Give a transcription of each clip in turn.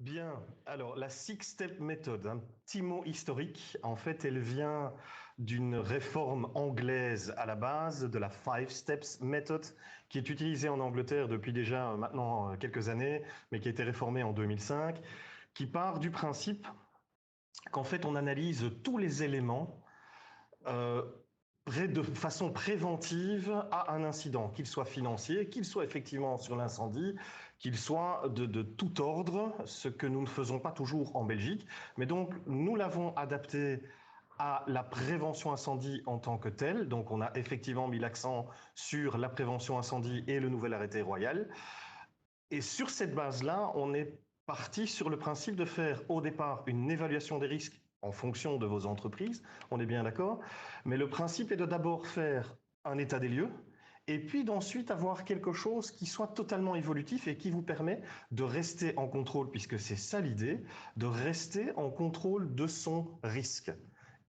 Bien, alors la Six-Step Method, un petit mot historique, en fait elle vient d'une réforme anglaise à la base, de la Five Steps Method, qui est utilisée en Angleterre depuis déjà maintenant quelques années, mais qui a été réformée en 2005, qui part du principe qu'en fait on analyse tous les éléments euh, de façon préventive à un incident, qu'il soit financier, qu'il soit effectivement sur l'incendie, qu'il soit de tout ordre, ce que nous ne faisons pas toujours en Belgique. Mais donc, nous l'avons adapté à la prévention incendie en tant que telle. Donc, on a effectivement mis l'accent sur la prévention incendie et le nouvel arrêté royal. Et sur cette base-là, on est parti sur le principe de faire au départ une évaluation des risques en fonction de vos entreprises, on est bien d'accord, mais le principe est de d'abord faire un état des lieux et puis d'ensuite avoir quelque chose qui soit totalement évolutif et qui vous permet de rester en contrôle, puisque c'est ça l'idée, de rester en contrôle de son risque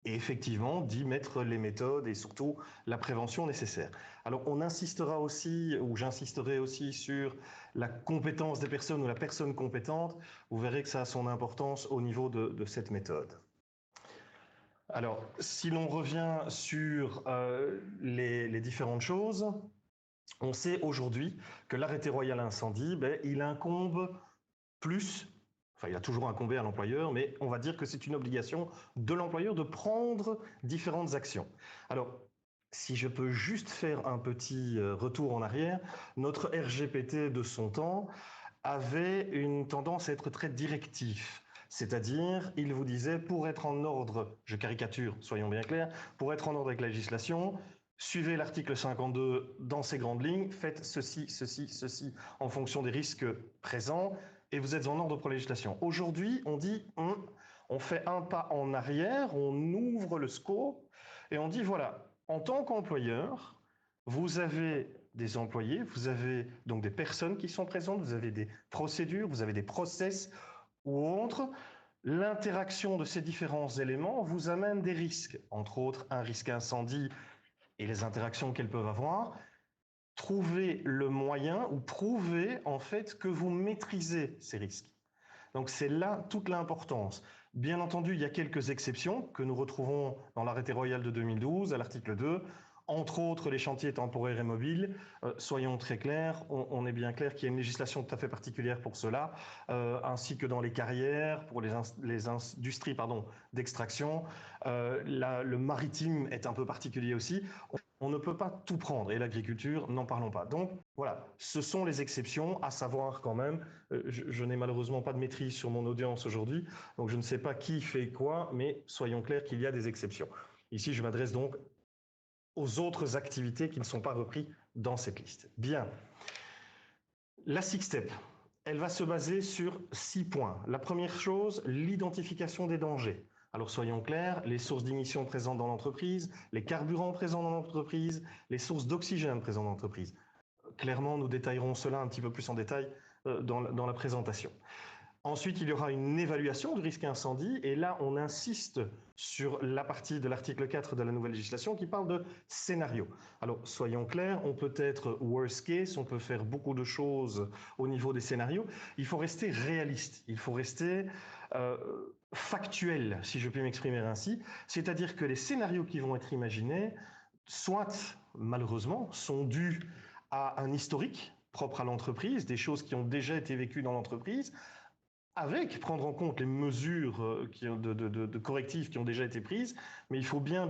et effectivement d'y mettre les méthodes et surtout la prévention nécessaire. Alors on insistera aussi, ou j'insisterai aussi sur la compétence des personnes ou la personne compétente. Vous verrez que ça a son importance au niveau de cette méthode. Alors, si l'on revient sur les différentes choses, on sait aujourd'hui que l'arrêté royal incendie, il incombe plus, enfin il a toujours incombé à l'employeur, mais on va dire que c'est une obligation de l'employeur de prendre différentes actions. Alors, si je peux juste faire un petit retour en arrière, notre RGPT de son temps avait une tendance à être très directif. C'est-à-dire, il vous disait, pour être en ordre, je caricature, soyons bien clairs, pour être en ordre avec la législation, suivez l'article 52 dans ses grandes lignes, faites ceci, ceci, ceci en fonction des risques présents et vous êtes en ordre pour la législation. Aujourd'hui, on dit, on fait un pas en arrière, on ouvre le scope et on dit, voilà, en tant qu'employeur, vous avez des employés, vous avez donc des personnes qui sont présentes, vous avez des procédures, vous avez des process ou autres. L'interaction de ces différents éléments vous amène des risques, entre autres un risque incendie et les interactions qu'elles peuvent avoir. Trouvez le moyen ou prouvez en fait que vous maîtrisez ces risques. Donc c'est là toute l'importance. Bien entendu, il y a quelques exceptions que nous retrouvons dans l'arrêté royal de 2012 à l'article 2, entre autres les chantiers temporaires et mobiles. Soyons très clairs, on est bien clair qu'il y a une législation tout à fait particulière pour cela, ainsi que dans les carrières, pour les industries d'extraction. Le maritime est un peu particulier aussi. On ne peut pas tout prendre, et l'agriculture, n'en parlons pas. Donc voilà, ce sont les exceptions, à savoir quand même, je n'ai malheureusement pas de maîtrise sur mon audience aujourd'hui, donc je ne sais pas qui fait quoi, mais soyons clairs qu'il y a des exceptions. Ici, je m'adresse donc aux autres activités qui ne sont pas reprises dans cette liste. Bien. La Six Step, elle va se baser sur 6 points. La première chose, l'identification des dangers. Alors soyons clairs, les sources d'émissions présentes dans l'entreprise, les carburants présents dans l'entreprise, les sources d'oxygène présentes dans l'entreprise. Clairement, nous détaillerons cela un petit peu plus en détail dans la présentation. Ensuite, il y aura une évaluation du risque incendie et là, on insiste sur la partie de l'article 4 de la nouvelle législation qui parle de scénario. Alors, soyons clairs, on peut être worst case, on peut faire beaucoup de choses au niveau des scénarios. Il faut rester réaliste, il faut rester factuel, si je puis m'exprimer ainsi. C'est-à-dire que les scénarios qui vont être imaginés, soit malheureusement, sont dus à un historique propre à l'entreprise, des choses qui ont déjà été vécues dans l'entreprise, avec prendre en compte les mesures de correctifs qui ont déjà été prises, mais il faut bien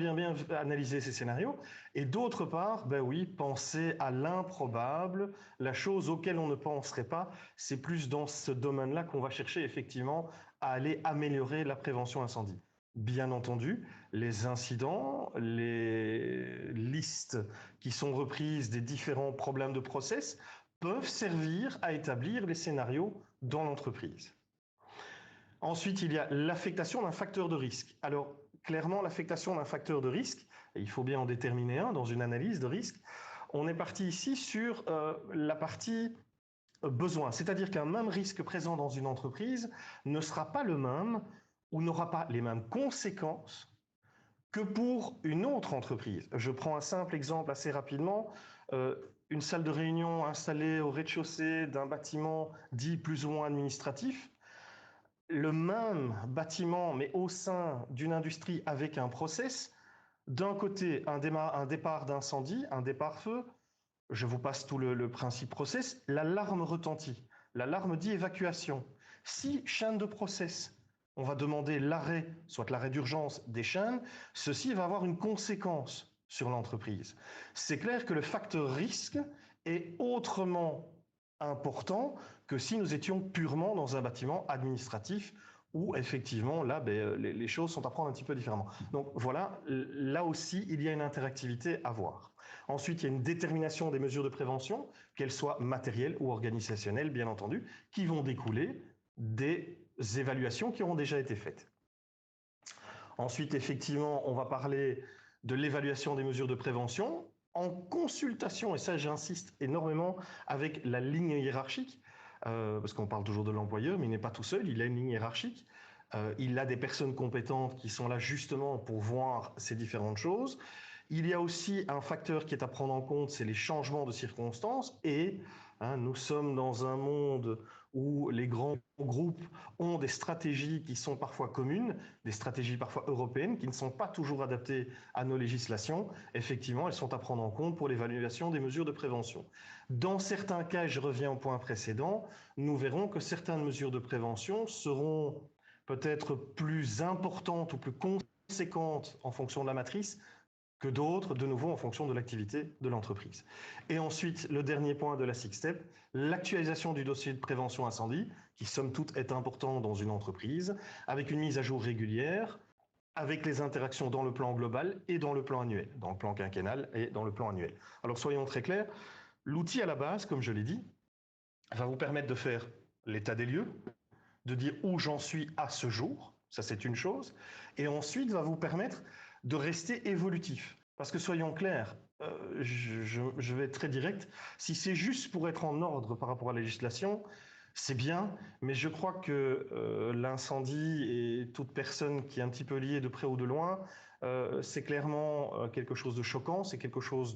analyser ces scénarios. Et d'autre part, ben oui, penser à l'improbable, la chose auquel on ne penserait pas. C'est plus dans ce domaine-là qu'on va chercher effectivement à aller améliorer la prévention incendie. Bien entendu, les incidents, les listes qui sont reprises des différents problèmes de process peuvent servir à établir les scénarios dans l'entreprise. Ensuite, il y a l'affectation d'un facteur de risque. Alors, clairement, l'affectation d'un facteur de risque, et il faut bien en déterminer un dans une analyse de risque, on est parti ici sur la partie besoin. C'est-à-dire qu'un même risque présent dans une entreprise ne sera pas le même ou n'aura pas les mêmes conséquences que pour une autre entreprise. Je prends un simple exemple assez rapidement. Une salle de réunion installée au rez-de-chaussée d'un bâtiment dit plus ou moins administratif. le même bâtiment, mais au sein d'une industrie avec un process, d'un côté, un départ d'incendie, un départ feu, je vous passe tout le principe process, l'alarme retentit. L'alarme dit évacuation. Si chaîne de process, on va demander l'arrêt, soit l'arrêt d'urgence des chaînes, ceci va avoir une conséquence sur l'entreprise. C'est clair que le facteur risque est autrement important que si nous étions purement dans un bâtiment administratif où effectivement là les choses sont à prendre un petit peu différemment. Donc voilà, là aussi il y a une interactivité à voir. Ensuite, il y a une détermination des mesures de prévention, qu'elles soient matérielles ou organisationnelles, bien entendu, qui vont découler des évaluations qui auront déjà été faites. Ensuite, effectivement, on va parler de l'évaluation des mesures de prévention en consultation, et ça j'insiste énormément, avec la ligne hiérarchique, parce qu'on parle toujours de l'employeur, mais il n'est pas tout seul, il a une ligne hiérarchique. Il a des personnes compétentes qui sont là justement pour voir ces différentes choses. Il y a aussi un facteur qui est à prendre en compte, c'est les changements de circonstances. Et nous sommes dans un monde où les grands groupes ont des stratégies qui sont parfois communes, des stratégies parfois européennes, qui ne sont pas toujours adaptées à nos législations. Effectivement, elles sont à prendre en compte pour l'évaluation des mesures de prévention. Dans certains cas, je reviens au point précédent, nous verrons que certaines mesures de prévention seront peut-être plus importantes ou plus conséquentes en fonction de la matrice que d'autres, de nouveau, en fonction de l'activité de l'entreprise. Et ensuite, le dernier point de la Six Step, l'actualisation du dossier de prévention incendie, qui somme toute est important dans une entreprise, avec une mise à jour régulière, avec les interactions dans le plan global et dans le plan annuel, dans le plan quinquennal et dans le plan annuel. Alors soyons très clairs, l'outil à la base, comme je l'ai dit, va vous permettre de faire l'état des lieux, de dire où j'en suis à ce jour, ça c'est une chose, et ensuite va vous permettre de rester évolutif. Parce que soyons clairs, je vais être très direct, si c'est juste pour être en ordre par rapport à la législation, c'est bien, mais je crois que l'incendie et toute personne qui est un petit peu liée de près ou de loin, c'est clairement quelque chose de choquant, c'est quelque chose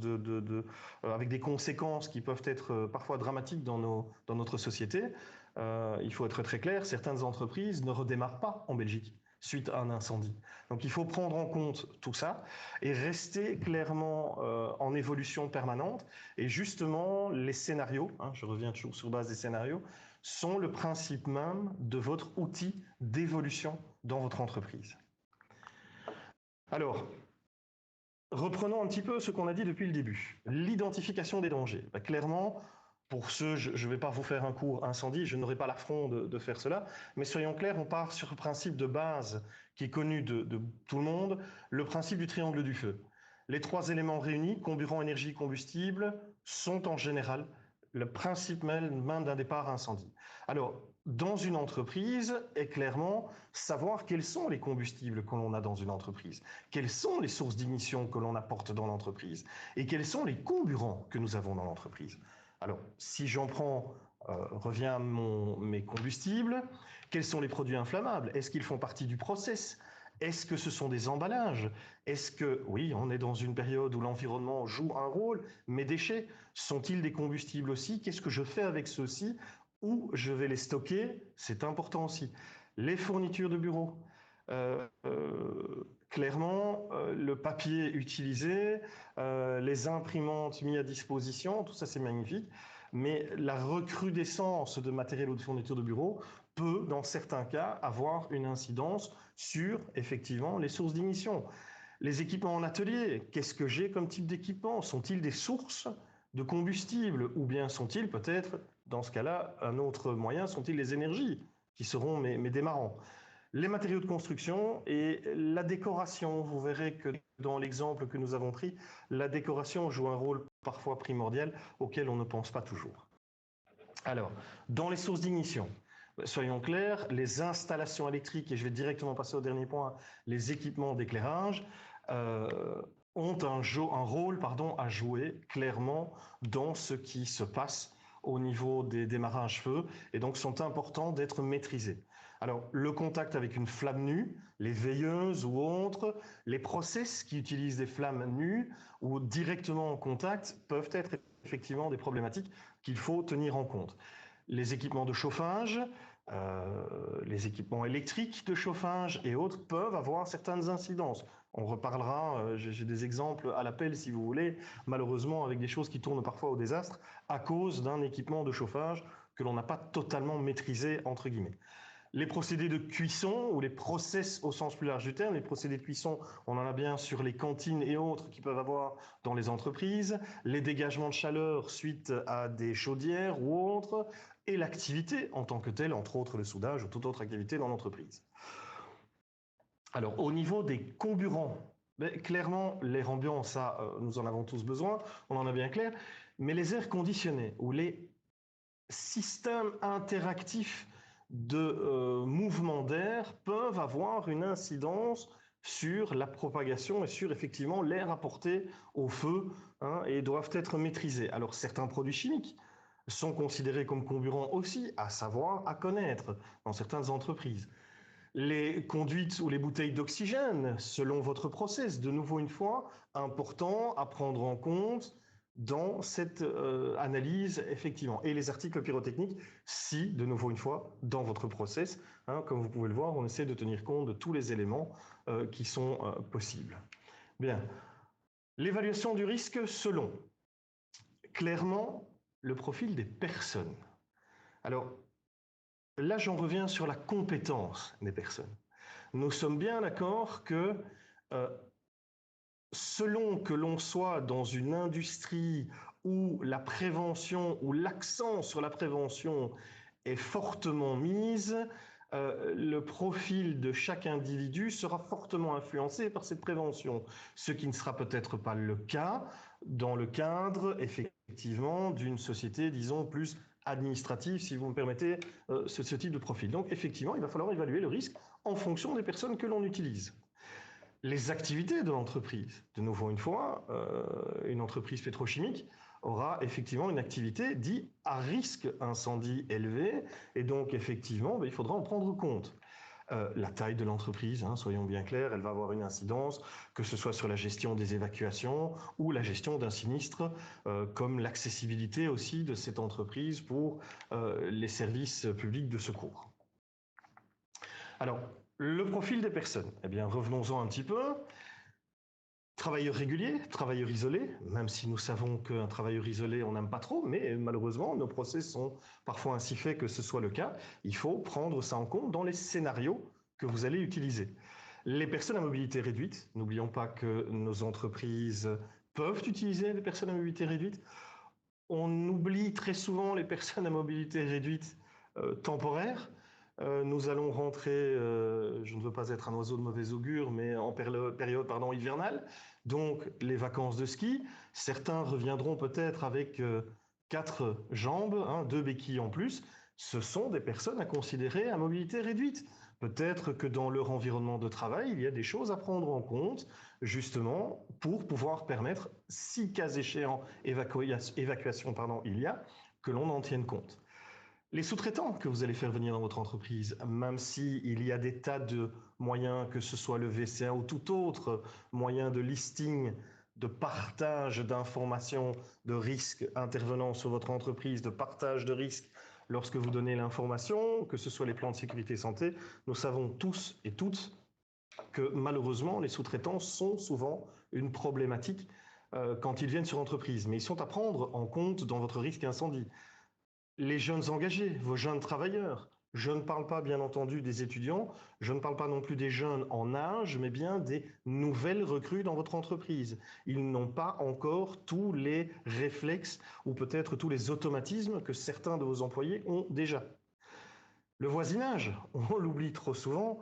avec des conséquences qui peuvent être parfois dramatiques dans notre société. Il faut être très clair, certaines entreprises ne redémarrent pas en Belgique suite à un incendie. Donc il faut prendre en compte tout ça et rester clairement en évolution permanente. Et justement, les scénarios, je reviens toujours sur base des scénarios, sont le principe même de votre outil d'évolution dans votre entreprise. Alors, reprenons un petit peu ce qu'on a dit depuis le début. L'identification des dangers. Clairement, pour ceux, je ne vais pas vous faire un cours incendie, je n'aurai pas l'affront de faire cela, mais soyons clairs, on part sur le principe de base qui est connu de tout le monde, le principe du triangle du feu. Les trois éléments réunis, carburant, énergie, combustible, sont en général le principe même d'un départ incendie. Alors, dans une entreprise, est clairement savoir quels sont les combustibles que l'on a dans une entreprise, quelles sont les sources d'ignition que l'on apporte dans l'entreprise et quels sont les carburants que nous avons dans l'entreprise. Alors, si j'en prends, revient mes combustibles, quels sont les produits inflammables? Est-ce qu'ils font partie du process? Est-ce que ce sont des emballages? Est-ce que, oui, on est dans une période où l'environnement joue un rôle, mes déchets sont-ils des combustibles aussi? Qu'est-ce que je fais avec ceux-ci? Où je vais les stocker? C'est important aussi. Les fournitures de bureau. Clairement, le papier utilisé, les imprimantes mises à disposition, tout ça c'est magnifique, mais la recrudescence de matériel ou de fournitures de bureau peut, dans certains cas, avoir une incidence sur, effectivement, les sources d'ignition. Les équipements en atelier, qu'est-ce que j'ai comme type d'équipement? Sont-ils des sources de combustible ou bien sont-ils peut-être, dans ce cas-là, un autre moyen, sont-ils les énergies qui seront mes démarrants? Les matériaux de construction et la décoration. Vous verrez que dans l'exemple que nous avons pris, la décoration joue un rôle parfois primordial auquel on ne pense pas toujours. Alors, dans les sources d'ignition, soyons clairs, les installations électriques, et je vais directement passer au dernier point, les équipements d'éclairage, ont un rôle à jouer clairement dans ce qui se passe au niveau des démarrages feu et donc sont importants d'être maîtrisés. Alors, le contact avec une flamme nue, les veilleuses ou autres, les process qui utilisent des flammes nues ou directement en contact peuvent être effectivement des problématiques qu'il faut tenir en compte. Les équipements de chauffage, les équipements électriques de chauffage et autres peuvent avoir certaines incidences. On reparlera, j'ai des exemples à l'appel si vous voulez, malheureusement avec des choses qui tournent parfois au désastre à cause d'un équipement de chauffage que l'on n'a pas totalement maîtrisé, entre guillemets. Les procédés de cuisson, ou les process au sens plus large du terme, les procédés de cuisson, on en a bien sur les cantines et autres qui peuvent avoir dans les entreprises, les dégagements de chaleur suite à des chaudières ou autres, et l'activité en tant que telle, entre autres le soudage ou toute autre activité dans l'entreprise. Alors, au niveau des comburants, clairement, l'air ambiant, ça, nous en avons tous besoin, on en a bien clair, mais les airs conditionnés ou les systèmes interactifs de mouvement d'air peuvent avoir une incidence sur la propagation et sur effectivement l'air apporté au feu, hein, et doivent être maîtrisés. Alors certains produits chimiques sont considérés comme comburants aussi, à savoir, à connaître dans certaines entreprises. Les conduites ou les bouteilles d'oxygène, selon votre process, de nouveau une fois, important à prendre en compte dans cette analyse, effectivement. Et les articles pyrotechniques, si, de nouveau une fois, dans votre process, hein, comme vous pouvez le voir, on essaie de tenir compte de tous les éléments qui sont possibles. Bien. L'évaluation du risque selon, clairement, le profil des personnes. Alors, là, j'en reviens sur la compétence des personnes. Nous sommes bien d'accord que euh, selon que l'on soit dans une industrie où la prévention, où l'accent sur la prévention est fortement mise, le profil de chaque individu sera fortement influencé par cette prévention, ce qui ne sera peut-être pas le cas dans le cadre, effectivement, d'une société, disons, plus administrative, si vous me permettez, ce type de profil. Donc, effectivement, il va falloir évaluer le risque en fonction des personnes que l'on utilise. Les activités de l'entreprise, de nouveau une fois, une entreprise pétrochimique aura effectivement une activité dite à risque incendie élevé, et donc effectivement, il faudra en prendre compte. La taille de l'entreprise, hein, soyons bien clairs, elle va avoir une incidence, que ce soit sur la gestion des évacuations ou la gestion d'un sinistre, comme l'accessibilité aussi de cette entreprise pour les services publics de secours. Alors, le profil des personnes, eh bien, revenons-en un petit peu. Travailleur régulier, travailleur isolé, même si nous savons qu'un travailleur isolé, on n'aime pas trop, mais malheureusement, nos process sont parfois ainsi faits que ce soit le cas. Il faut prendre ça en compte dans les scénarios que vous allez utiliser. Les personnes à mobilité réduite, n'oublions pas que nos entreprises peuvent utiliser les personnes à mobilité réduite. On oublie très souvent les personnes à mobilité réduite temporaires. Nous allons rentrer, je ne veux pas être un oiseau de mauvais augure, mais en période hivernale, donc les vacances de ski. Certains reviendront peut-être avec 4 jambes, hein, 2 béquilles en plus. Ce sont des personnes à considérer à mobilité réduite. Peut-être que dans leur environnement de travail, il y a des choses à prendre en compte, justement, pour pouvoir permettre, si cas échéant, évacuation, il y a, que l'on en tienne compte. Les sous-traitants que vous allez faire venir dans votre entreprise, même s'il y a des tas de moyens, que ce soit le VCA ou tout autre moyen de listing, de partage d'informations, de risques intervenant sur votre entreprise, de partage de risques lorsque vous donnez l'information, que ce soit les plans de sécurité santé, nous savons tous et toutes que malheureusement, les sous-traitants sont souvent une problématique quand ils viennent sur entreprise, mais ils sont à prendre en compte dans votre risque incendie. Les jeunes engagés, vos jeunes travailleurs. Je ne parle pas, bien entendu, des étudiants, je ne parle pas non plus des jeunes en âge, mais bien des nouvelles recrues dans votre entreprise. Ils n'ont pas encore tous les réflexes ou peut-être tous les automatismes que certains de vos employés ont déjà. Le voisinage, on l'oublie trop souvent.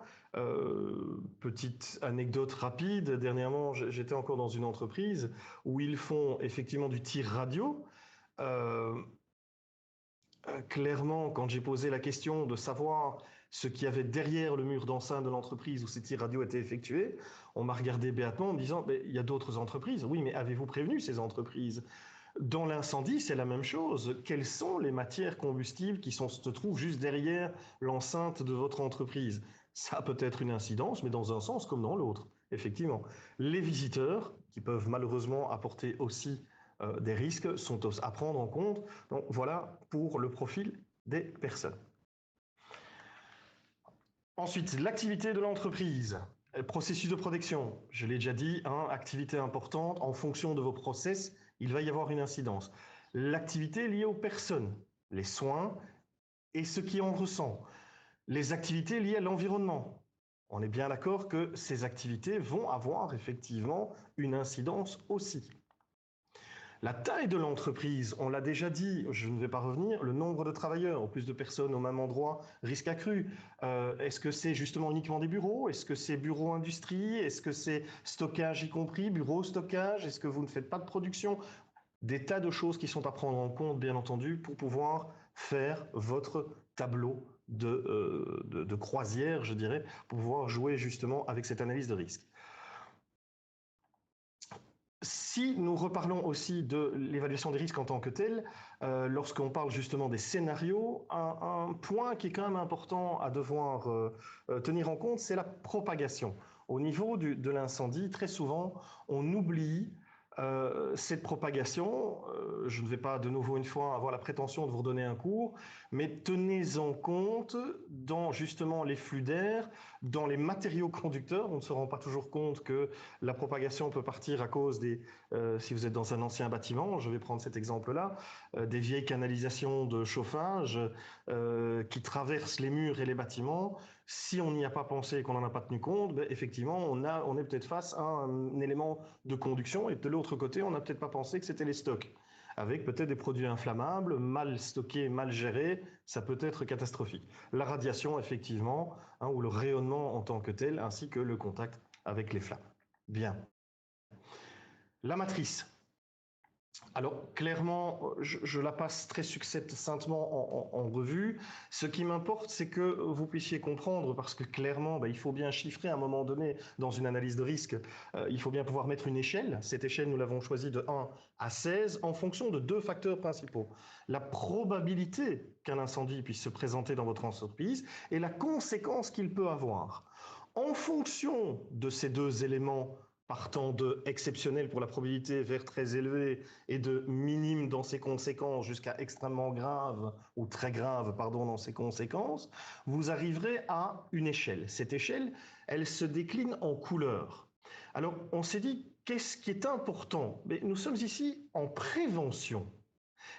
Petite anecdote rapide, dernièrement, j'étais encore dans une entreprise où ils font effectivement du tir radio. Clairement, quand j'ai posé la question de savoir ce qu'il y avait derrière le mur d'enceinte de l'entreprise où ces tirs radio étaient effectués, on m'a regardé béatement en me disant il y a d'autres entreprises. Oui, mais avez-vous prévenu ces entreprises? Dans l'incendie, c'est la même chose. Quelles sont les matières combustibles qui se trouvent juste derrière l'enceinte de votre entreprise? Ça a peut-être une incidence, mais dans un sens comme dans l'autre, effectivement. Les visiteurs, qui peuvent malheureusement apporter aussi des risques, sont à prendre en compte. Donc voilà pour le profil des personnes. Ensuite, l'activité de l'entreprise. Processus de protection, je l'ai déjà dit, hein, activité importante, en fonction de vos process, il va y avoir une incidence. L'activité liée aux personnes, les soins et ce qui en ressent. Les activités liées à l'environnement. On est bien d'accord que ces activités vont avoir effectivement une incidence aussi. La taille de l'entreprise, on l'a déjà dit, je ne vais pas revenir, le nombre de travailleurs, plus de personnes au même endroit, risque accru. Est-ce que c'est justement uniquement des bureaux? Est-ce que c'est bureau industrie? Est-ce que c'est stockage y compris, bureau stockage? Est-ce que vous ne faites pas de production? Des tas de choses qui sont à prendre en compte, bien entendu, pour pouvoir faire votre tableau de croisière, je dirais, pour pouvoir jouer justement avec cette analyse de risque. Si nous reparlons aussi de l'évaluation des risques en tant que telle, lorsqu'on parle justement des scénarios, un point qui est quand même important à devoir tenir en compte, c'est la propagation. Au niveau de l'incendie, très souvent, on oublie cette propagation. Je ne vais pas de nouveau une fois avoir la prétention de vous redonner un cours, mais tenez-en compte dans justement les flux d'air, dans les matériaux conducteurs. On ne se rend pas toujours compte que la propagation peut partir à cause si vous êtes dans un ancien bâtiment, je vais prendre cet exemple-là, des vieilles canalisations de chauffage qui traversent les murs et les bâtiments. Si on n'y a pas pensé et qu'on n'en a pas tenu compte, ben, effectivement, on est peut-être face à un élément de conduction et de l'autre côté, on n'a peut-être pas pensé que c'était les stocks. Avec peut-être des produits inflammables, mal stockés, mal gérés, ça peut être catastrophique. La radiation, effectivement, hein, ou le rayonnement en tant que tel, ainsi que le contact avec les flammes. Bien. La matrice. Alors, clairement, je la passe très succinctement en revue. Ce qui m'importe, c'est que vous puissiez comprendre, parce que clairement, il faut bien chiffrer à un moment donné dans une analyse de risque. Il faut bien pouvoir mettre une échelle. Cette échelle, nous l'avons choisie de 1 à 16 en fonction de 2 facteurs principaux. La probabilité qu'un incendie puisse se présenter dans votre entreprise et la conséquence qu'il peut avoir. En fonction de ces 2 éléments, partant de exceptionnel pour la probabilité vers très élevé et de minime dans ses conséquences jusqu'à extrêmement grave ou très grave, pardon, dans ses conséquences, vous arriverez à une échelle. Cette échelle, elle se décline en couleurs. Alors, on s'est dit, qu'est-ce qui est important? Mais nous sommes ici en prévention.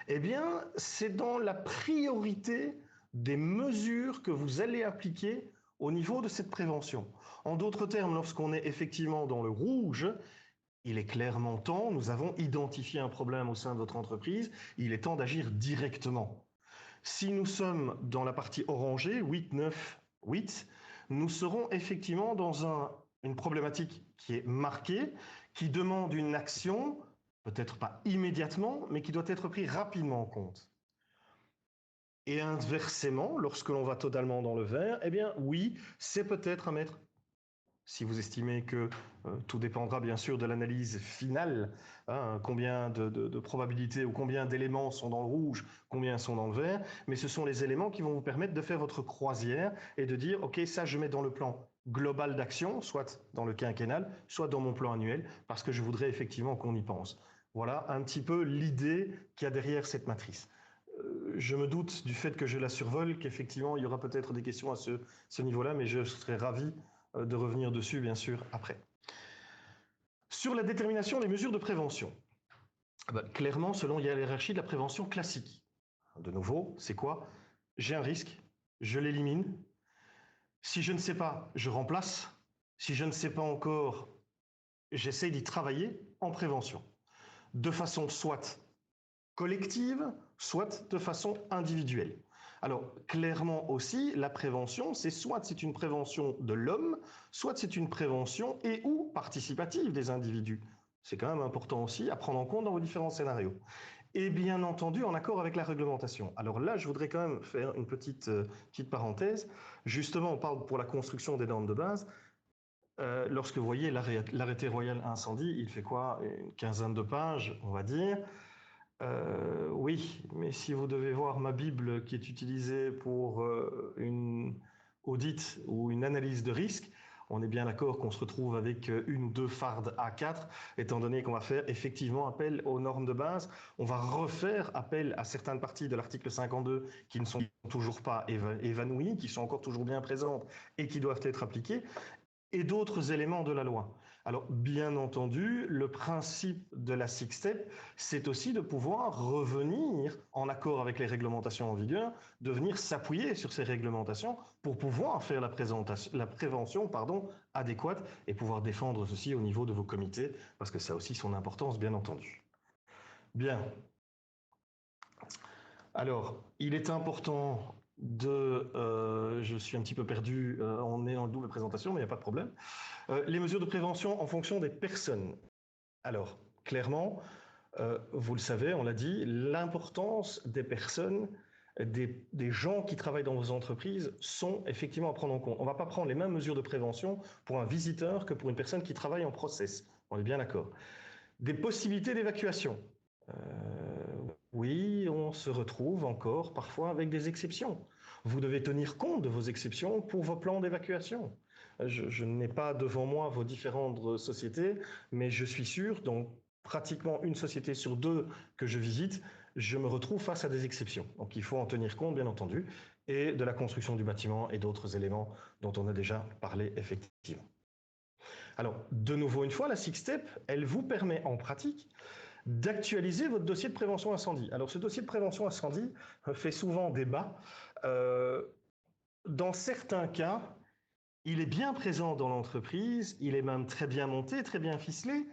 Eh bien, c'est dans la priorité des mesures que vous allez appliquer au niveau de cette prévention. En d'autres termes, lorsqu'on est effectivement dans le rouge, il est clairement temps, nous avons identifié un problème au sein de votre entreprise, il est temps d'agir directement. Si nous sommes dans la partie orangée, 8, 9, 8, nous serons effectivement dans une problématique qui est marquée, qui demande une action, peut-être pas immédiatement, mais qui doit être prise rapidement en compte. Et inversement, lorsque l'on va totalement dans le vert, eh bien oui, c'est peut-être à mettre, si vous estimez que tout dépendra bien sûr de l'analyse finale, hein, combien de probabilités ou combien d'éléments sont dans le rouge, combien sont dans le vert, mais ce sont les éléments qui vont vous permettre de faire votre croisière et de dire, ok, ça je mets dans le plan global d'action, soit dans le quinquennal, soit dans mon plan annuel, parce que je voudrais effectivement qu'on y pense. Voilà un petit peu l'idée qu'il y a derrière cette matrice. Je me doute du fait que je la survole, qu'effectivement, il y aura peut-être des questions à ce niveau-là, mais je serai ravi de revenir dessus, bien sûr, après. Sur la détermination des mesures de prévention. Clairement, selon la hiérarchie de la prévention classique. De nouveau, c'est quoi? J'ai un risque, je l'élimine. Si je ne sais pas, je remplace. Si je ne sais pas encore, j'essaie d'y travailler en prévention. De façon soit collective, soit de façon individuelle. Alors, clairement aussi, la prévention, c'est une prévention de l'homme, soit c'est une prévention et ou participative des individus. C'est quand même important aussi à prendre en compte dans vos différents scénarios. Et bien entendu, en accord avec la réglementation. Alors là, je voudrais quand même faire une petite parenthèse. Justement, on parle pour la construction des normes de base. Lorsque vous voyez l'arrêté royal incendie, il fait quoi? Une quinzaine de pages, on va dire. Oui, mais si vous devez voir ma Bible qui est utilisée pour une audit ou une analyse de risque, On est bien d'accord qu'on se retrouve avec une ou deux fardes A4, étant donné qu'on va faire effectivement appel aux normes de base. On va refaire appel à certaines parties de l'article 52 qui ne sont toujours pas évanouies, qui sont encore toujours bien présentes et qui doivent être appliquées, et d'autres éléments de la loi. Alors, bien entendu, le principe de la Six Step, c'est aussi de pouvoir revenir en accord avec les réglementations en vigueur, de venir s'appuyer sur ces réglementations pour pouvoir faire la prévention adéquate et pouvoir défendre ceci au niveau de vos comités, parce que ça a aussi son importance, bien entendu. Bien. Alors, il est important je suis un petit peu perdu, on est en double présentation, mais il n'y a pas de problème. Les mesures de prévention en fonction des personnes. Alors, clairement, vous le savez, on l'a dit, l'importance des personnes, des gens qui travaillent dans vos entreprises sont effectivement à prendre en compte. On ne va pas prendre les mêmes mesures de prévention pour un visiteur que pour une personne qui travaille en process. On est bien d'accord. Des possibilités d'évacuation. Oui, on se retrouve encore parfois avec des exceptions. Vous devez tenir compte de vos exceptions pour vos plans d'évacuation. Je n'ai pas devant moi vos différentes sociétés, mais je suis sûr, dans pratiquement une société sur deux que je visite, je me retrouve face à des exceptions. Donc il faut en tenir compte, bien entendu, et de la construction du bâtiment et d'autres éléments dont on a déjà parlé effectivement. Alors, de nouveau une fois, la Six Step, elle vous permet en pratique d'actualiser votre dossier de prévention incendie. Alors, ce dossier de prévention incendie fait souvent débat. Dans certains cas, il est bien présent dans l'entreprise, il est même très bien monté, très bien ficelé,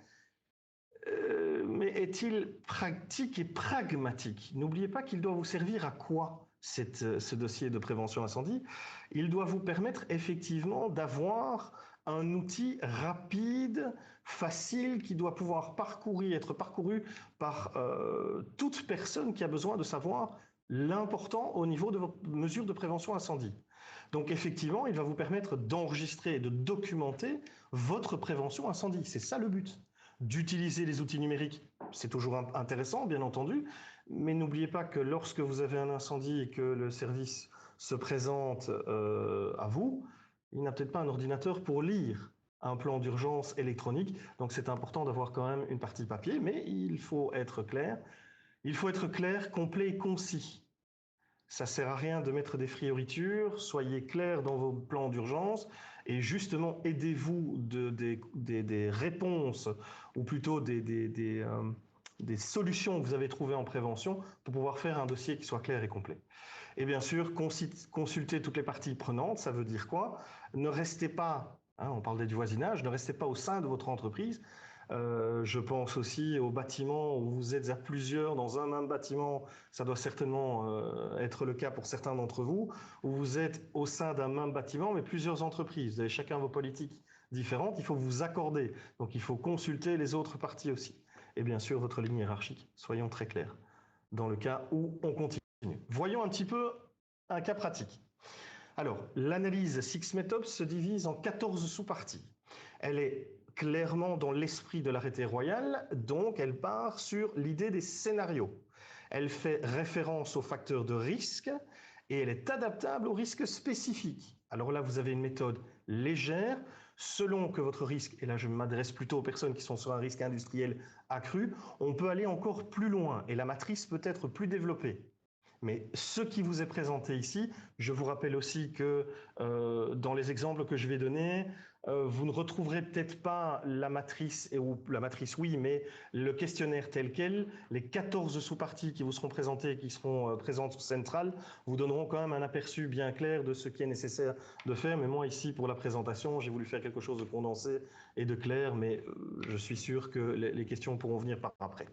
mais est-il pratique et pragmatique? N'oubliez pas qu'il doit vous servir à quoi ce dossier de prévention incendie? Il doit vous permettre effectivement d'avoir un outil rapide, facile, qui doit pouvoir être parcouru par toute personne qui a besoin de savoir l'important au niveau de vos mesures de prévention incendie. Donc effectivement, il va vous permettre d'enregistrer et de documenter votre prévention incendie. C'est ça le but. D'utiliser les outils numériques, c'est toujours intéressant, bien entendu, mais n'oubliez pas que lorsque vous avez un incendie et que le service se présente à vous, il n'a peut-être pas un ordinateur pour lire un plan d'urgence électronique, donc c'est important d'avoir quand même une partie papier, mais il faut être clair. Il faut être clair, complet et concis. Ça ne sert à rien de mettre des fioritures, soyez clair dans vos plans d'urgence et justement aidez-vous des réponses ou plutôt des solutions que vous avez trouvées en prévention pour pouvoir faire un dossier qui soit clair et complet. Et bien sûr, consultez toutes les parties prenantes, ça veut dire quoi? Ne restez pas, on parlait du voisinage, ne restez pas au sein de votre entreprise. Je pense aussi aux bâtiments où vous êtes à plusieurs dans un même bâtiment. Ça doit certainement être le cas pour certains d'entre vous, où vous êtes au sein d'un même bâtiment, mais plusieurs entreprises. Vous avez chacun vos politiques différentes. Il faut vous accorder. Donc, il faut consulter les autres parties aussi. Et bien sûr, votre ligne hiérarchique. Soyons très clairs. Dans le cas où on continue. Voyons un petit peu un cas pratique. Alors, l'analyse Six Methods se divise en 14 sous-parties. Elle est clairement dans l'esprit de l'arrêté royal, donc elle part sur l'idée des scénarios. Elle fait référence aux facteurs de risque et elle est adaptable aux risques spécifiques. Alors là, vous avez une méthode légère, selon que votre risque, et là je m'adresse plutôt aux personnes qui sont sur un risque industriel accru, on peut aller encore plus loin et la matrice peut être plus développée. Mais ce qui vous est présenté ici, je vous rappelle aussi que dans les exemples que je vais donner, vous ne retrouverez peut-être pas la matrice, ou la matrice oui, mais le questionnaire tel quel, les 14 sous-parties qui vous seront présentées, qui seront présentes centrales, vous donneront quand même un aperçu bien clair de ce qui est nécessaire de faire. Mais moi ici, pour la présentation, j'ai voulu faire quelque chose de condensé et de clair, mais je suis sûr que les questions pourront venir par après.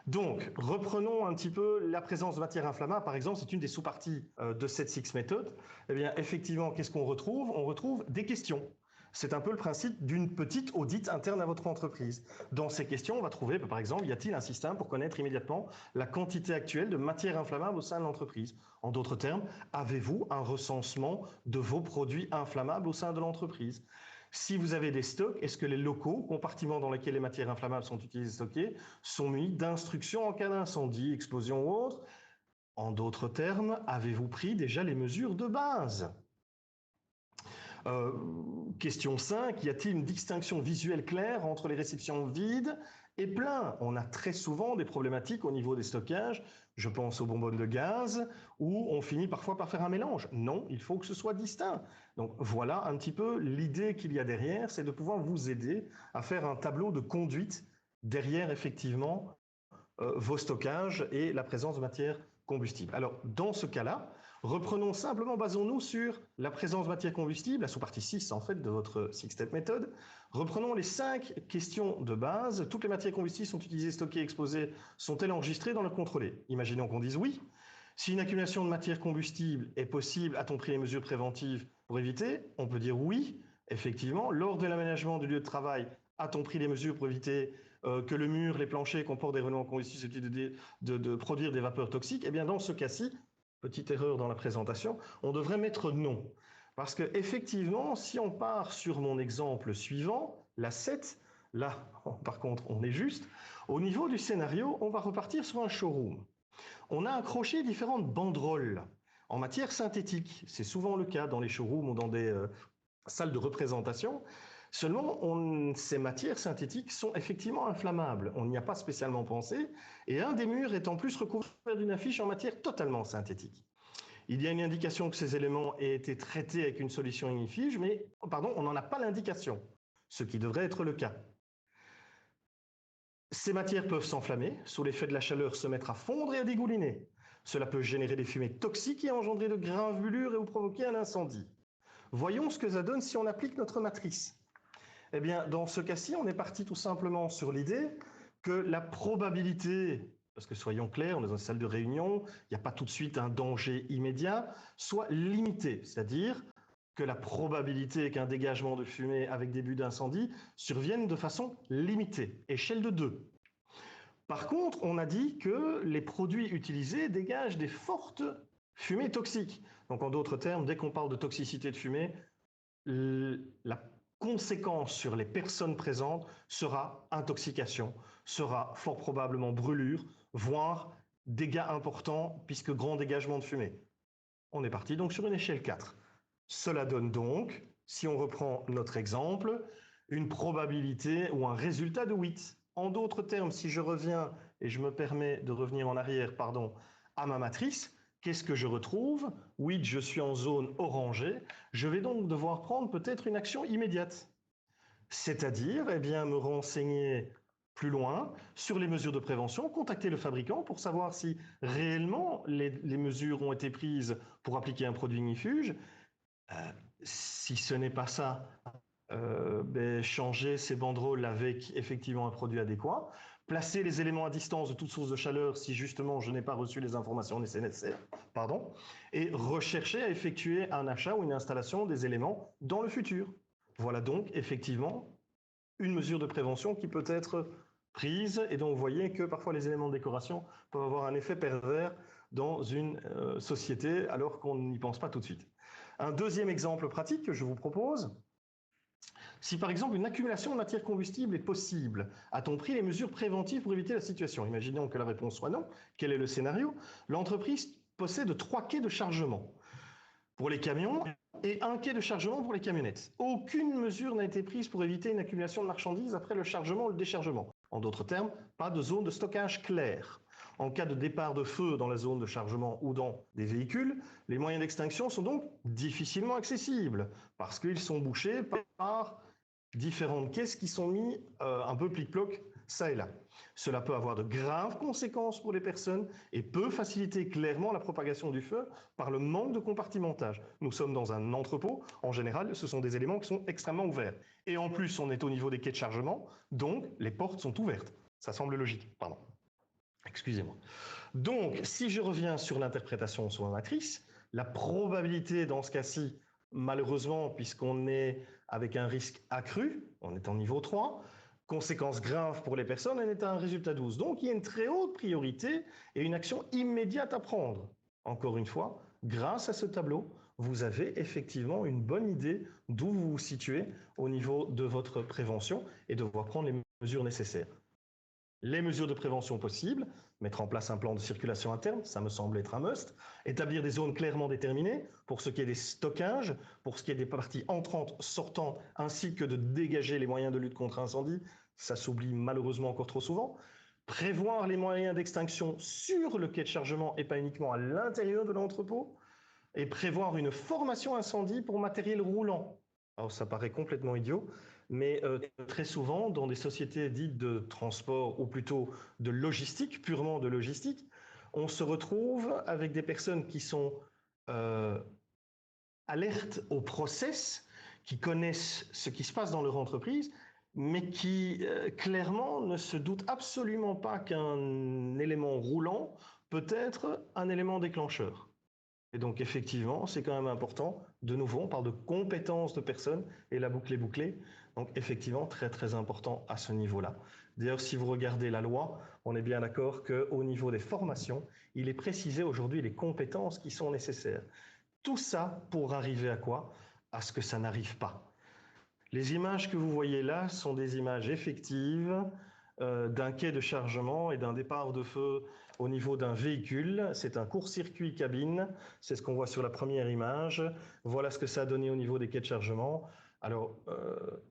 Donc, reprenons un petit peu la présence de matière inflammable. Par exemple, c'est une des sous-parties de cette Six Méthode. Eh bien, effectivement, qu'est-ce qu'on retrouve? On retrouve des questions. C'est un peu le principe d'une petite audit interne à votre entreprise. Dans ces questions, on va trouver, par exemple, y a-t-il un système pour connaître immédiatement la quantité actuelle de matière inflammable au sein de l'entreprise? En d'autres termes, avez-vous un recensement de vos produits inflammables au sein de l'entreprise? Si vous avez des stocks, est-ce que les locaux, compartiments dans lesquels les matières inflammables sont utilisées stockées, sont munis d'instructions en cas d'incendie, explosion ou autre? En d'autres termes, avez-vous pris déjà les mesures de base? Euh, Question 5, y a-t-il une distinction visuelle claire entre les récipients vides et pleins? On a très souvent des problématiques au niveau des stockages. Je pense aux bonbonnes de gaz, où on finit parfois par faire un mélange. Non, il faut que ce soit distinct. Donc voilà un petit peu l'idée qu'il y a derrière, c'est de pouvoir vous aider à faire un tableau de conduite derrière effectivement vos stockages et la présence de matière combustible. Alors dans ce cas-là, reprenons simplement, basons-nous sur la présence de matière combustible, la sous-partie 6 en fait de votre six-step méthode. Reprenons les 5 questions de base. Toutes les matières combustibles sont utilisées, stockées, exposées, sont-elles enregistrées dans le contrôlé? Imaginons qu'on dise oui. Si une accumulation de matière combustible est possible, a-t-on pris les mesures préventives pour éviter? On peut dire oui, effectivement. Lors de l'aménagement du lieu de travail, a-t-on pris les mesures pour éviter que le mur, les planchers comportent des renouvellement combustibles susceptibles de produire des vapeurs toxiques? Eh bien, dans ce cas-ci, petite erreur dans la présentation, on devrait mettre non. Parce que effectivement, si on part sur mon exemple suivant, la 7, là, par contre, on est juste. Au niveau du scénario, on va repartir sur un showroom. On a accroché différentes banderoles en matière synthétique. C'est souvent le cas dans les showrooms ou dans des salles de représentation. Seulement, ces matières synthétiques sont effectivement inflammables. On n'y a pas spécialement pensé. Et un des murs est en plus recouvert d'une affiche en matière totalement synthétique. Il y a une indication que ces éléments aient été traités avec une solution ignifuge, mais pardon, on n'en a pas l'indication, ce qui devrait être le cas. Ces matières peuvent s'enflammer, sous l'effet de la chaleur se mettre à fondre et à dégouliner. Cela peut générer des fumées toxiques et engendrer de graves brûlures et ou provoquer un incendie. Voyons ce que ça donne si on applique notre matrice. Eh bien, dans ce cas-ci, on est parti tout simplement sur l'idée que la probabilité, parce que soyons clairs, on est dans une salle de réunion, il n'y a pas tout de suite un danger immédiat, soit limitée, c'est-à-dire que la probabilité qu'un dégagement de fumée avec début d'incendie survienne de façon limitée, échelle de 2. Par contre, on a dit que les produits utilisés dégagent des fortes fumées toxiques. Donc en d'autres termes, dès qu'on parle de toxicité de fumée, la conséquence sur les personnes présentes sera intoxication, sera fort probablement brûlure, voire dégâts importants puisque grand dégagement de fumée. On est parti donc sur une échelle 4. Cela donne donc, si on reprend notre exemple, une probabilité ou un résultat de 8. En d'autres termes, si je reviens, et je me permets de revenir en arrière, pardon, à ma matrice, qu'est-ce que je retrouve? 8, je suis en zone orangée. Je vais donc devoir prendre peut-être une action immédiate. C'est-à-dire, eh bien, me renseigner plus loin sur les mesures de prévention, contacter le fabricant pour savoir si réellement les mesures ont été prises pour appliquer un produit ignifuge. Si ce n'est pas ça, changer ces banderoles avec effectivement un produit adéquat, placer les éléments à distance de toute source de chaleur si justement je n'ai pas reçu les informations nécessaires, et rechercher à effectuer un achat ou une installation des éléments dans le futur. Voilà donc effectivement une mesure de prévention qui peut être prise, et donc vous voyez que parfois les éléments de décoration peuvent avoir un effet pervers dans une société alors qu'on n'y pense pas tout de suite. Un deuxième exemple pratique que je vous propose, si par exemple une accumulation de matière combustible est possible, a-t-on pris les mesures préventives pour éviter la situation? Imaginons que la réponse soit non. Quel est le scénario? L'entreprise possède 3 quais de chargement pour les camions et un quai de chargement pour les camionnettes. Aucune mesure n'a été prise pour éviter une accumulation de marchandises après le chargement ou le déchargement. En d'autres termes, pas de zone de stockage claire. En cas de départ de feu dans la zone de chargement ou dans des véhicules, les moyens d'extinction sont donc difficilement accessibles parce qu'ils sont bouchés par différentes caisses qui sont mis un peu plic-ploc ça et là. Cela peut avoir de graves conséquences pour les personnes et peut faciliter clairement la propagation du feu par le manque de compartimentage. Nous sommes dans un entrepôt, en général, ce sont des éléments qui sont extrêmement ouverts. Et en plus, on est au niveau des quais de chargement, donc les portes sont ouvertes. Ça semble logique, pardon. Excusez-moi. Donc, si je reviens sur l'interprétation sur la matrice, la probabilité dans ce cas-ci, malheureusement, puisqu'on est avec un risque accru, on est en niveau 3, conséquences graves pour les personnes, elle est à un résultat 12. Donc, il y a une très haute priorité et une action immédiate à prendre. Encore une fois, grâce à ce tableau, vous avez effectivement une bonne idée d'où vous vous situez au niveau de votre prévention et de devoir prendre les mesures nécessaires. Les mesures de prévention possibles, Mettre en place un plan de circulation interne, ça me semble être un must. Établir des zones clairement déterminées pour ce qui est des stockages, pour ce qui est des parties entrantes, sortantes, ainsi que de dégager les moyens de lutte contre incendie. Ça s'oublie malheureusement encore trop souvent. Prévoir les moyens d'extinction sur le quai de chargement et pas uniquement à l'intérieur de l'entrepôt. Et prévoir une formation incendie pour matériel roulant. Alors ça paraît complètement idiot, mais très souvent, dans des sociétés dites de transport, ou plutôt de logistique, purement de logistique, on se retrouve avec des personnes qui sont alertes au process, qui connaissent ce qui se passe dans leur entreprise, mais qui clairement ne se doutent absolument pas qu'un élément roulant peut être un élément déclencheur. Et donc, effectivement, c'est quand même important. De nouveau, on parle de compétences de personnes et la boucle est bouclée. Donc, effectivement, très, très important à ce niveau-là. D'ailleurs, si vous regardez la loi, on est bien d'accord qu'au niveau des formations, il est précisé aujourd'hui les compétences qui sont nécessaires. Tout ça pour arriver à quoi? À ce que ça n'arrive pas. Les images que vous voyez là sont des images effectives d'un quai de chargement et d'un départ de feu au niveau d'un véhicule. C'est un court-circuit cabine, c'est ce qu'on voit sur la première image. Voilà ce que ça a donné au niveau des quais de chargement. Alors,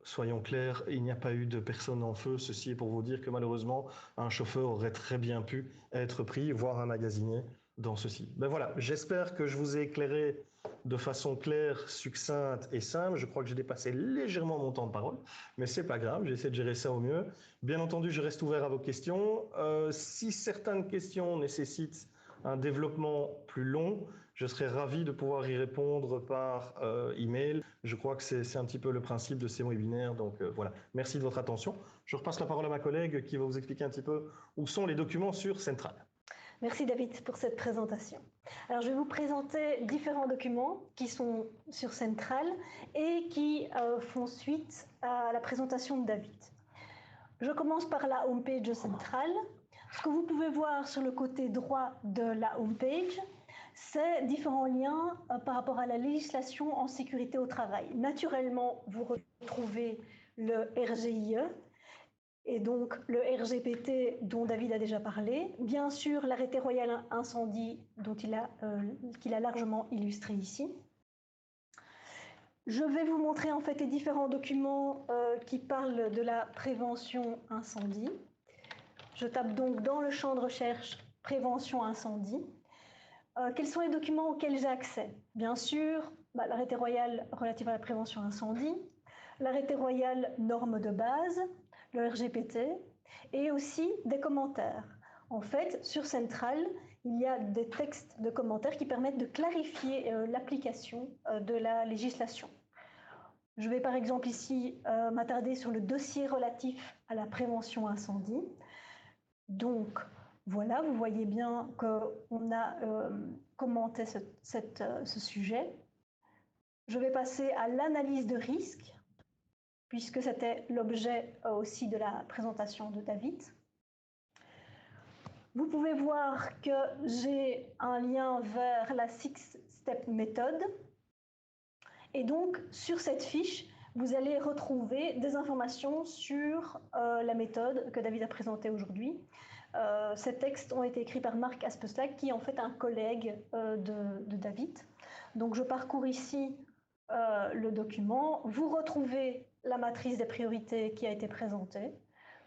soyons clairs, il n'y a pas eu de personne en feu. Ceci est pour vous dire que malheureusement, un chauffeur aurait très bien pu être pris, voire un magasinier, dans ceci. Ben voilà, j'espère que je vous ai éclairé de façon claire, succincte et simple. Je crois que j'ai dépassé légèrement mon temps de parole, mais c'est pas grave, j'essaie de gérer ça au mieux. Bien entendu, je reste ouvert à vos questions. Si certaines questions nécessitent un développement plus long, je serais ravi de pouvoir y répondre par email. Je crois que c'est un petit peu le principe de ces webinaires. Donc voilà, merci de votre attention. Je repasse la parole à ma collègue qui va vous expliquer un petit peu où sont les documents sur Central. Merci David pour cette présentation. Alors je vais vous présenter différents documents qui sont sur Central et qui font suite à la présentation de David. Je commence par la homepage de Central. Ce que vous pouvez voir sur le côté droit de la homepage, c'est différents liens par rapport à la législation en sécurité au travail. Naturellement, vous retrouvez le RGIE, et donc le RGPT dont David a déjà parlé, bien sûr l'arrêté royal incendie qu'il a largement illustré ici. Je vais vous montrer en fait les différents documents qui parlent de la prévention incendie. Je tape donc dans le champ de recherche prévention incendie. Quels sont les documents auxquels j'ai accès? Bien sûr, l'arrêté royal relatif à la prévention incendie, l'arrêté royal normes de base, le RGPT, et aussi des commentaires. En fait, sur Central, il y a des textes de commentaires qui permettent de clarifier l'application de la législation. Je vais par exemple ici m'attarder sur le dossier relatif à la prévention incendie. Donc, voilà, vous voyez bien qu'on a commenté ce sujet. Je vais passer à l'analyse de risque, puisque c'était l'objet aussi de la présentation de David. Vous pouvez voir que j'ai un lien vers la Six-Step Method. Et donc, sur cette fiche, vous allez retrouver des informations sur la méthode que David a présentée aujourd'hui. Ces textes ont été écrits par Marc Aspeslack, qui est en fait un collègue de David. Donc, je parcours ici le document. Vous retrouvez la matrice des priorités qui a été présentée.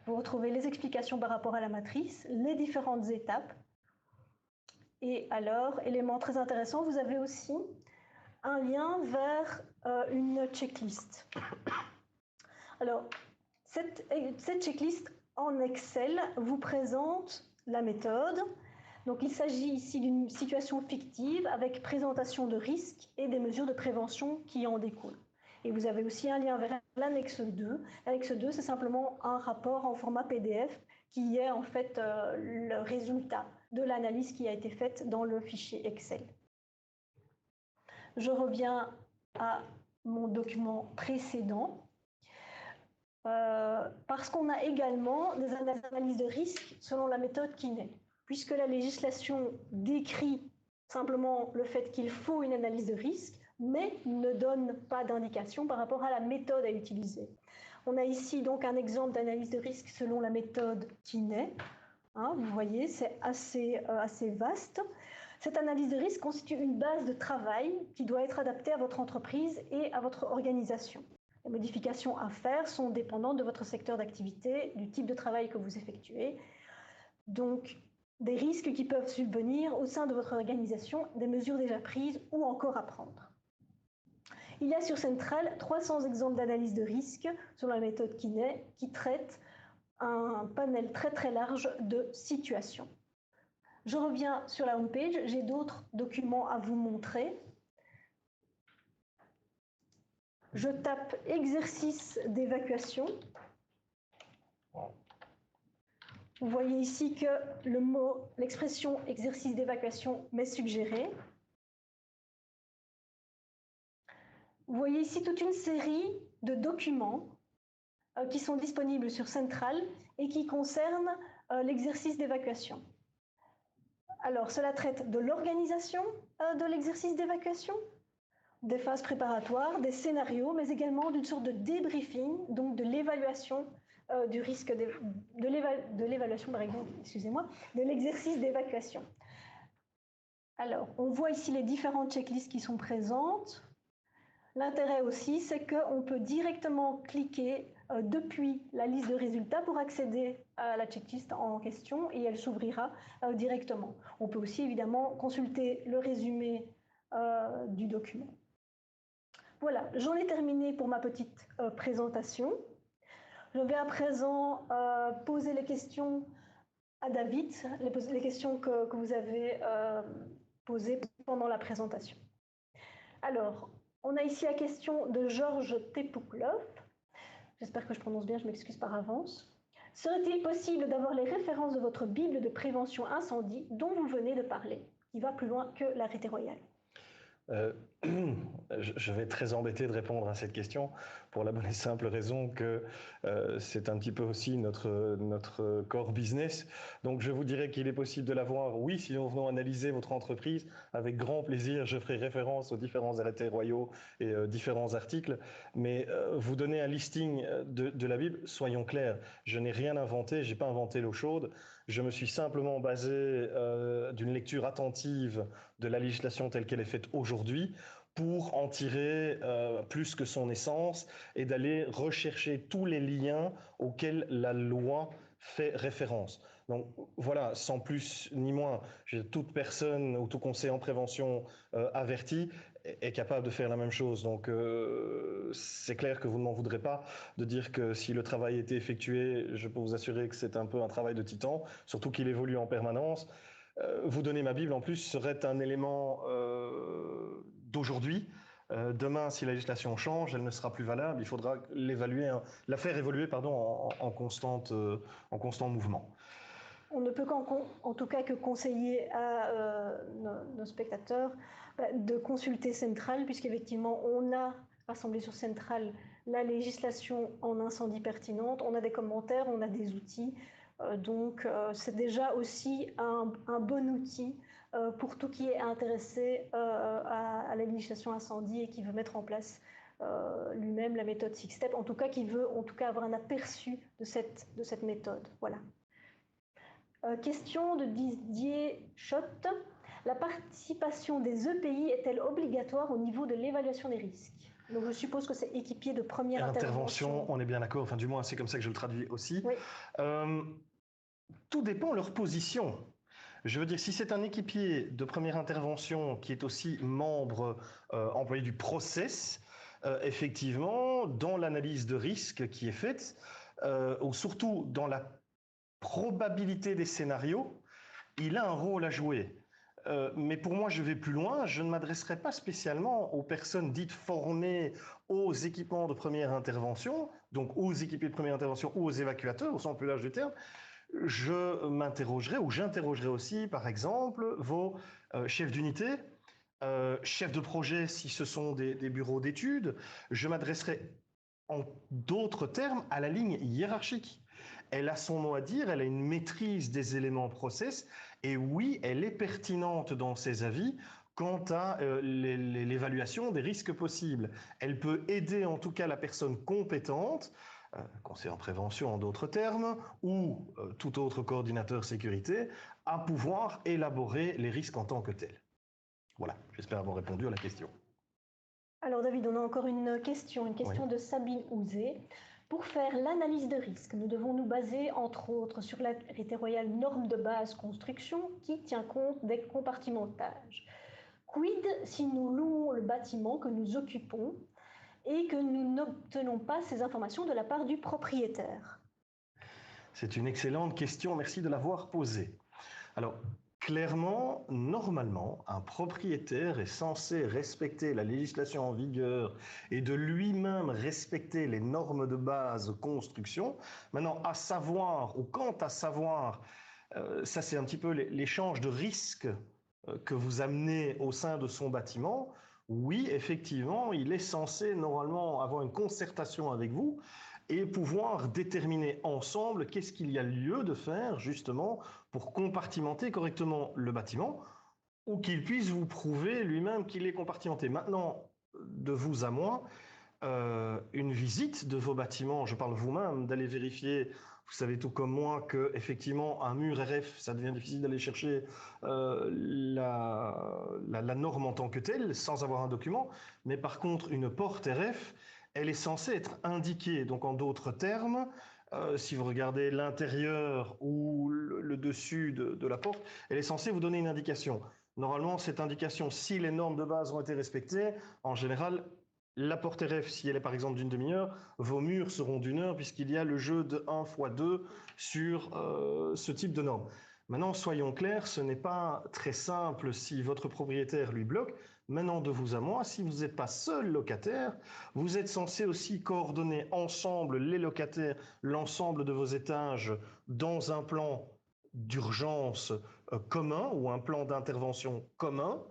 Vous retrouvez les explications par rapport à la matrice, les différentes étapes. Et alors, élément très intéressant, vous avez aussi un lien vers une checklist. Alors, cette checklist en Excel vous présente la méthode. Donc, il s'agit ici d'une situation fictive avec présentation de risques et des mesures de prévention qui en découlent. Et vous avez aussi un lien vers l'annexe 2. L'annexe 2, c'est simplement un rapport en format PDF qui est en fait le résultat de l'analyse qui a été faite dans le fichier Excel. Je reviens à mon document précédent. Parce qu'on a également des analyses de risque selon la méthode Kinet. Puisque la législation décrit simplement le fait qu'il faut une analyse de risque, mais ne donne pas d'indication par rapport à la méthode à utiliser. On a ici donc un exemple d'analyse de risque selon la méthode Kinet, Hein, vous voyez, c'est assez vaste. Cette analyse de risque constitue une base de travail qui doit être adaptée à votre entreprise et à votre organisation. Les modifications à faire sont dépendantes de votre secteur d'activité, du type de travail que vous effectuez. Donc, des risques qui peuvent subvenir au sein de votre organisation, des mesures déjà prises ou encore à prendre. Il y a sur Central 300 exemples d'analyse de risque selon la méthode Kinet qui traite un panel très très large de situations. Je reviens sur la homepage, j'ai d'autres documents à vous montrer. Je tape exercice d'évacuation. Vous voyez ici que l'expression exercice d'évacuation m'est suggérée. Vous voyez ici toute une série de documents qui sont disponibles sur Central et qui concernent l'exercice d'évacuation. Alors, cela traite de l'organisation de l'exercice d'évacuation, des phases préparatoires, des scénarios, mais également d'une sorte de débriefing, donc de l'évaluation du risque, de l'évaluation, par exemple, excusez-moi, de l'exercice d'évacuation. Alors, on voit ici les différentes checklists qui sont présentes. L'intérêt aussi, c'est qu'on peut directement cliquer depuis la liste de résultats pour accéder à la checklist en question et elle s'ouvrira directement. On peut aussi évidemment consulter le résumé du document. Voilà, j'en ai terminé pour ma petite présentation. Je vais à présent poser les questions à David, les questions que vous avez posées pendant la présentation. Alors, on a ici la question de Georges Tepouklov. J'espère que je prononce bien, je m'excuse par avance. Serait-il possible d'avoir les références de votre Bible de prévention incendie dont vous venez de parler, qui va plus loin que l'arrêté royal? Je vais être très embêté de répondre à cette question pour la bonne et simple raison que c'est un petit peu aussi notre core business. Donc je vous dirais qu'il est possible de l'avoir. Oui, si nous venons analyser votre entreprise, avec grand plaisir, je ferai référence aux différents arrêtés royaux et différents articles. Mais vous donner un listing de la Bible, soyons clairs, je n'ai rien inventé, je n'ai pas inventé l'eau chaude. Je me suis simplement basé d'une lecture attentive de la législation telle qu'elle est faite aujourd'hui pour en tirer plus que son essence et d'aller rechercher tous les liens auxquels la loi fait référence. Donc voilà, sans plus ni moins, toute personne ou tout conseiller en prévention averti est capable de faire la même chose. Donc c'est clair que vous ne m'en voudrez pas de dire que si le travail a été effectué, je peux vous assurer que c'est un peu un travail de titan, surtout qu'il évolue en permanence. Vous donner ma Bible, en plus, serait un élément d'aujourd'hui. Demain, si la législation change, elle ne sera plus valable. Il faudra l'évaluer, la faire évoluer en constant mouvement. On ne peut en tout cas que conseiller à nos spectateurs de consulter Central, puisqu'effectivement, on a rassemblé sur Central la législation en incendie pertinente, on a des commentaires, on a des outils. Donc, c'est déjà aussi un bon outil pour tout qui est intéressé à la législation incendie et qui veut mettre en place lui-même la méthode Six Step, en tout cas qui veut avoir un aperçu de cette méthode. Voilà. Question de Didier Schott. La participation des EPI est-elle obligatoire au niveau de l'évaluation des risques? Donc je suppose que c'est équipier de première intervention. On est bien d'accord, enfin du moins c'est comme ça que je le traduis aussi. Oui. Tout dépend de leur position. Je veux dire, si c'est un équipier de première intervention qui est aussi membre employé du process, effectivement, dans l'analyse de risque qui est faite, ou surtout dans la probabilité des scénarios, il a un rôle à jouer. Mais pour moi, je vais plus loin. Je ne m'adresserai pas spécialement aux personnes dites formées aux équipements de première intervention, donc aux équipiers de première intervention ou aux évacuateurs, au sens plus large du terme. Je m'interrogerai ou j'interrogerai aussi, par exemple, vos chefs d'unité, chefs de projet si ce sont des bureaux d'études. Je m'adresserai en d'autres termes à la ligne hiérarchique. Elle a son mot à dire, elle a une maîtrise des éléments process, et oui, elle est pertinente dans ses avis quant à l'évaluation des risques possibles. Elle peut aider en tout cas la personne compétente conseiller en prévention en d'autres termes, ou tout autre coordinateur sécurité, à pouvoir élaborer les risques en tant que tels. Voilà, j'espère avoir répondu à la question. Alors David, on a encore une question de Sabine Ouzé. Pour faire l'analyse de risque, nous devons nous baser entre autres sur l'arrêté royal norme de base construction qui tient compte des compartimentages. Quid si nous louons le bâtiment que nous occupons et que nous n'obtenons pas ces informations de la part du propriétaire? C'est une excellente question, merci de l'avoir posée. Alors, clairement, normalement, un propriétaire est censé respecter la législation en vigueur et de lui-même respecter les normes de base construction. Maintenant, à savoir, ou quant à savoir, ça c'est un petit peu l'échange de risques que vous amenez au sein de son bâtiment. Oui, effectivement, il est censé normalement avoir une concertation avec vous et pouvoir déterminer ensemble qu'est-ce qu'il y a lieu de faire justement pour compartimenter correctement le bâtiment ou qu'il puisse vous prouver lui-même qu'il est compartimenté. Maintenant, de vous à moi, une visite de vos bâtiments, je parle vous-même, d'aller vérifier, vous savez tout comme moi, que effectivement un mur RF, ça devient difficile d'aller chercher la norme en tant que telle, sans avoir un document, mais par contre une porte RF, elle est censée être indiquée. Donc en d'autres termes, si vous regardez l'intérieur ou le dessus de la porte, elle est censée vous donner une indication. Normalement, cette indication, si les normes de base ont été respectées, en général, la porte RF, si elle est par exemple d'une demi-heure, vos murs seront d'une heure puisqu'il y a le jeu de 1 x 2 sur ce type de norme. Maintenant, soyons clairs, ce n'est pas très simple si votre propriétaire lui bloque. Maintenant, de vous à moi, si vous n'êtes pas seul locataire, vous êtes censé aussi coordonner ensemble les locataires, l'ensemble de vos étages dans un plan d'urgence commun ou un plan d'intervention commun.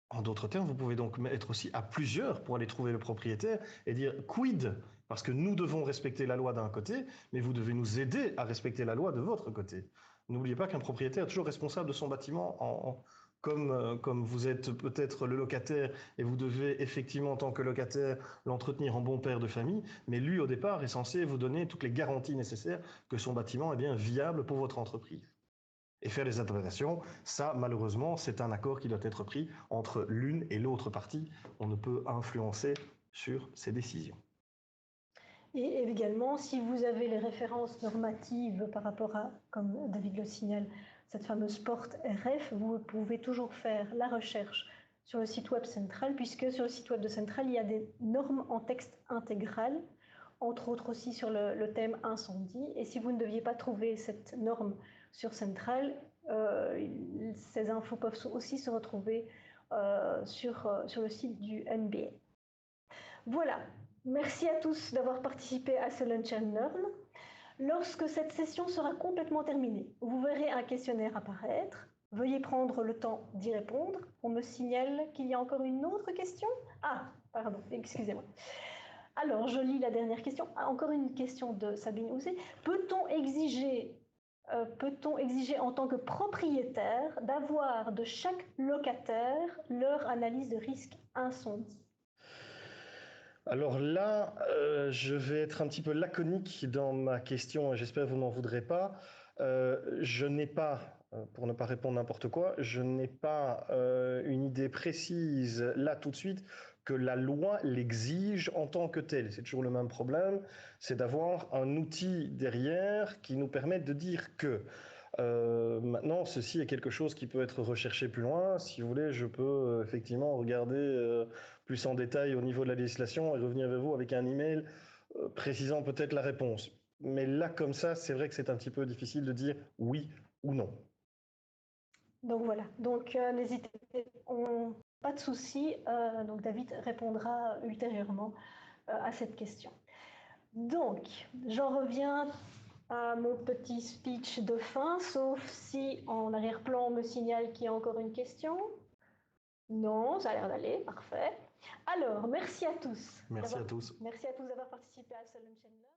En d'autres termes, vous pouvez donc être aussi à plusieurs pour aller trouver le propriétaire et dire quid, parce que nous devons respecter la loi d'un côté, mais vous devez nous aider à respecter la loi de votre côté. N'oubliez pas qu'un propriétaire est toujours responsable de son bâtiment, comme vous êtes peut-être le locataire et vous devez effectivement en tant que locataire l'entretenir en bon père de famille, mais lui au départ est censé vous donner toutes les garanties nécessaires que son bâtiment est bien viable pour votre entreprise. Et faire les interprétations, ça, malheureusement, c'est un accord qui doit être pris entre l'une et l'autre partie. On ne peut influencer sur ces décisions. Et également, si vous avez les références normatives par rapport à, comme David le signale, cette fameuse porte RF, vous pouvez toujours faire la recherche sur le site web Central, puisque sur le site web de Central, il y a des normes en texte intégral, entre autres aussi sur le thème incendie. Et si vous ne deviez pas trouver cette norme sur Central, ces infos peuvent aussi se retrouver sur le site du NBA. Voilà, merci à tous d'avoir participé à ce Lunch and Learn. Lorsque cette session sera complètement terminée, vous verrez un questionnaire apparaître. Veuillez prendre le temps d'y répondre. On me signale qu'il y a encore une autre question. Ah, pardon, excusez-moi. Alors, je lis la dernière question. Encore une question de Sabine Ouzé. Peut-on exiger en tant que propriétaire d'avoir de chaque locataire leur analyse de risque incendie? Alors là, je vais être un petit peu laconique dans ma question et j'espère que vous n'en voudrez pas. Je n'ai pas, pour ne pas répondre n'importe quoi, je n'ai pas une idée précise là tout de suite que la loi l'exige en tant que telle. C'est toujours le même problème, c'est d'avoir un outil derrière qui nous permette de dire que. Maintenant, ceci est quelque chose qui peut être recherché plus loin. Si vous voulez, je peux effectivement regarder plus en détail au niveau de la législation et revenir vers vous avec un email précisant peut-être la réponse. Mais là, comme ça, c'est vrai que c'est un petit peu difficile de dire oui ou non. Donc voilà, donc n'hésitez pas de souci, donc David répondra ultérieurement à cette question. Donc, j'en reviens à mon petit speech de fin, sauf si en arrière-plan on me signale qu'il y a encore une question. Non, ça a l'air d'aller, parfait. Alors, merci à tous. Merci à tous. Merci à tous d'avoir participé à ce Lunch and Learn.